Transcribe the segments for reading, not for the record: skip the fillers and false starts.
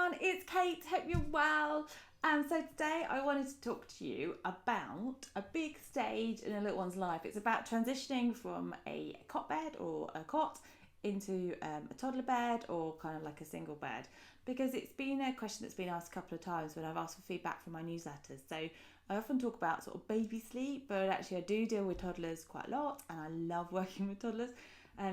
everyone, it's Kate, hope you're well. So today I wanted to talk to you about a big stage in a little one's life. It's about transitioning from a cot bed or a cot into a toddler bed or kind of like a single bed, because it's been a question that's been asked a couple of times when I've asked for feedback from my newsletters. So I often talk about sort of baby sleep, but actually I do deal with toddlers quite a lot, and I love working with toddlers.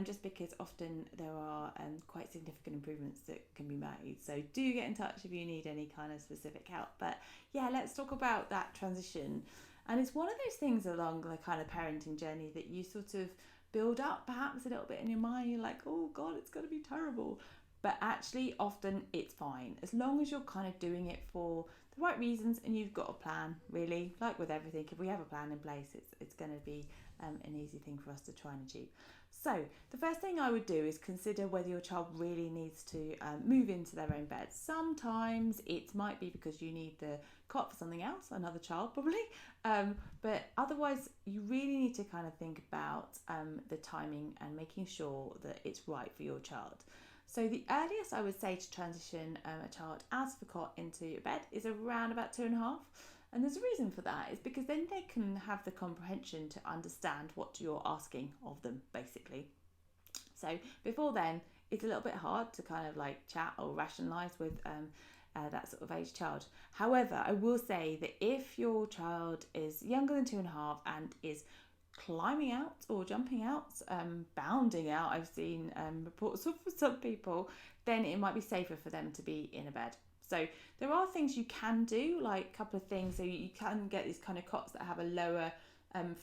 Just because often there are quite significant improvements that can be made. So do get in touch if you need any kind of specific help. But yeah, let's talk about that transition. And it's one of those things along the kind of parenting journey that you sort of build up perhaps a little bit in your mind. You're like, oh God, it's going to be terrible. But actually, often it's fine as long as you're kind of doing it for the right reasons and you've got a plan, really. Like with everything, if we have a plan in place, it's going to be an easy thing for us to try and achieve. So the first thing I would do is consider whether your child really needs to move into their own bed. Sometimes it might be because you need the cot for something else, another child probably, but otherwise you really need to kind of think about the timing and making sure that it's right for your child. So the earliest I would say to transition a child out of a cot into a bed is around about 2.5. And there's a reason for that. It's because then they can have the comprehension to understand what you're asking of them, basically. So before then, it's a little bit hard to kind of like chat or rationalise with that sort of age child. However, I will say that if your child is younger than 2.5 and is climbing out or jumping out, bounding out, I've seen reports of some people, then it might be safer for them to be in a bed. So there are things you can do, like a couple of things. So you can get these kind of cots that have a lower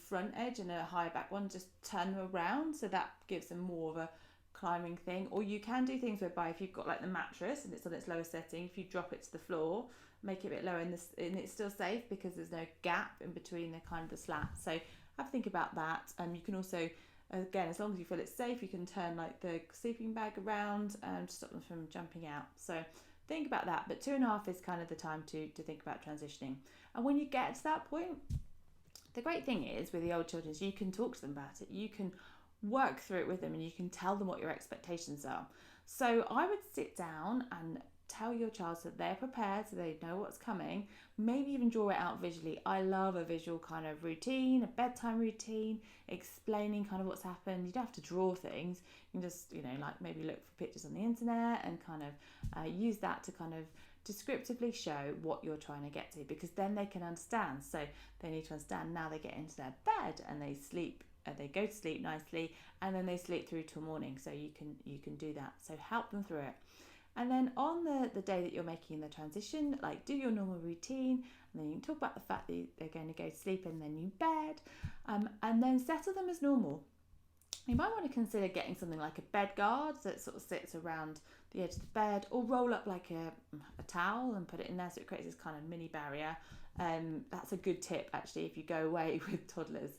front edge and a higher back one, just turn them around, so that gives them more of a climbing thing. Or you can do things whereby if you've got like the mattress and it's on its lower setting, if you drop it to the floor, make it a bit lower and it's still safe because there's no gap in between the kind of the slats. So have a think about that. You can also, again, as long as you feel it's safe, you can turn like the sleeping bag around to stop them from jumping out. So think about that. But 2.5 is kind of the time to think about transitioning. And when you get to that point, the great thing is with the old children is you can talk to them about it. You can work through it with them and you can tell them what your expectations are. So I would sit down and tell your child so that they're prepared, so they know what's coming. Maybe even draw it out visually. I love a visual kind of routine, a bedtime routine, explaining kind of what's happened. You don't have to draw things. You can just, like maybe look for pictures on the internet and kind of use that to kind of descriptively show what you're trying to get to, because then they can understand. So they need to understand now they get into their bed and they sleep. They go to sleep nicely and then they sleep through till morning. So you can do that. So help them through it. And then on the day that you're making the transition, like do your normal routine, and then you can talk about the fact that they're going to go to sleep in their new bed, and then settle them as normal. You might want to consider getting something like a bed guard that sort of sits around the edge of the bed, or roll up like a towel and put it in there so it creates this kind of mini barrier. That's a good tip actually if you go away with toddlers.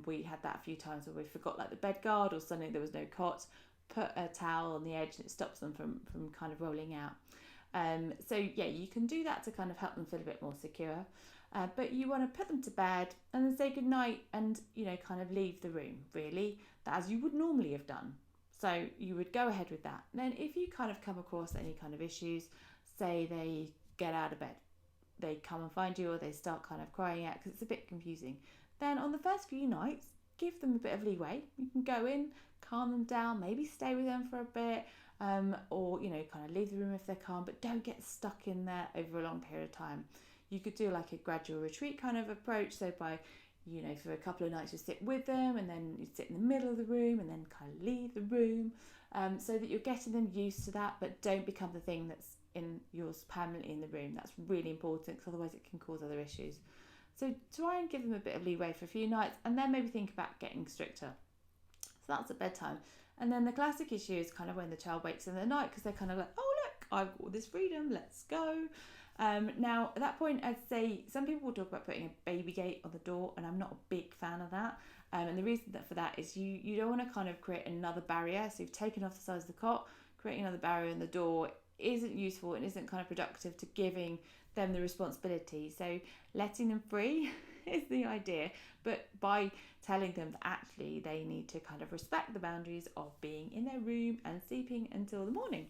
We had that a few times where we forgot like the bed guard, or suddenly there was no cot. Put a towel on the edge and it stops them from kind of rolling out. So yeah, you can do that to kind of help them feel a bit more secure. But you want to put them to bed and then say goodnight and, kind of leave the room, really, as you would normally have done. So you would go ahead with that. And then if you kind of come across any kind of issues, say they get out of bed, they come and find you, or they start kind of crying out because it's a bit confusing, then on the first few nights, give them a bit of leeway. You can go in, calm them down, maybe stay with them for a bit, or kind of leave the room if they're calm, but don't get stuck in there over a long period of time. You could do like a gradual retreat kind of approach. So by for a couple of nights you sit with them, and then you sit in the middle of the room and then kind of leave the room, so that you're getting them used to that, but don't become the thing that's in yours permanently in the room. That's really important, because otherwise it can cause other issues. So try and give them a bit of leeway for a few nights, and then maybe think about getting stricter. So that's at bedtime. And then the classic issue is kind of when the child wakes in the night, because they're kind of like, oh look, I've got all this freedom, let's go. Now at that point, I'd say some people will talk about putting a baby gate on the door, and I'm not a big fan of that. And the reason for that is you don't want to kind of create another barrier. So you've taken off the size of the cot, creating another barrier in the door isn't useful and isn't kind of productive to giving them the responsibility. So letting them free is the idea, but by telling them that actually they need to kind of respect the boundaries of being in their room and sleeping until the morning.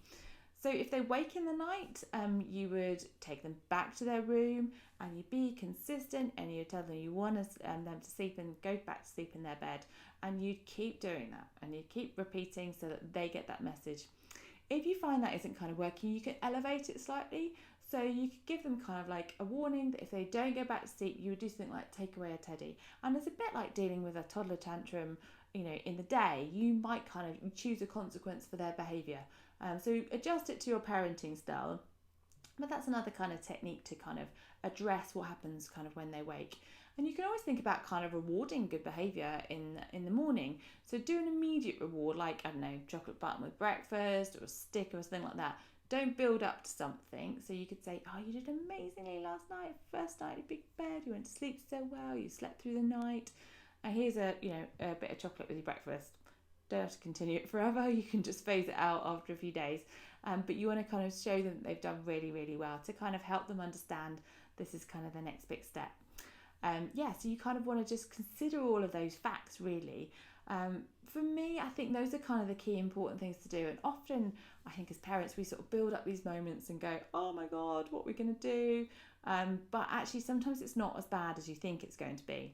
So if they wake in the night, you would take them back to their room and you'd be consistent and you'd tell them you want them to sleep and go back to sleep in their bed, and you'd keep doing that and you'd keep repeating so that they get that message. If you find that isn't kind of working, you can elevate it slightly. So you could give them kind of like a warning that if they don't go back to sleep, you would do something like take away a teddy. And it's a bit like dealing with a toddler tantrum, in the day. You might kind of choose a consequence for their behaviour. So adjust it to your parenting style. But that's another kind of technique to kind of address what happens kind of when they wake. And you can always think about kind of rewarding good behaviour in the morning. So do an immediate reward, like, I don't know, chocolate button with breakfast or a stick or something like that. Don't build up to something. So you could say, oh, you did amazingly last night, first night in a big bed, you went to sleep so well, you slept through the night. Here's a bit of chocolate with your breakfast. Don't have to continue it forever. You can just phase it out after a few days. But you want to kind of show them that they've done really, really well to kind of help them understand this is kind of the next big step. So you kind of want to just consider all of those facts, really. For me, I think those are kind of the key important things to do. And often, I think as parents, we sort of build up these moments and go, oh my God, what are we going to do? But actually, sometimes it's not as bad as you think it's going to be.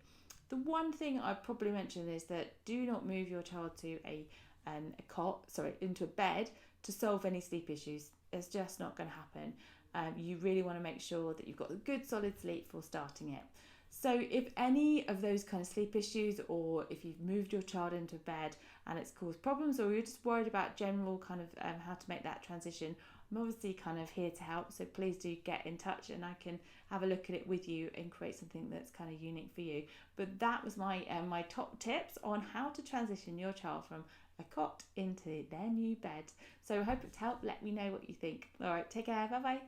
The one thing I'd probably mention is that do not move your child to into a bed to solve any sleep issues. It's just not going to happen. You really want to make sure that you've got a good solid sleep before starting it. So if any of those kind of sleep issues, or if you've moved your child into bed and it's caused problems, or you're just worried about general kind of how to make that transition, I'm obviously kind of here to help. So please do get in touch and I can have a look at it with you and create something that's kind of unique for you. But that was my top tips on how to transition your child from a cot into their new bed. So I hope it's helped. Let me know what you think. All right, take care. Bye bye.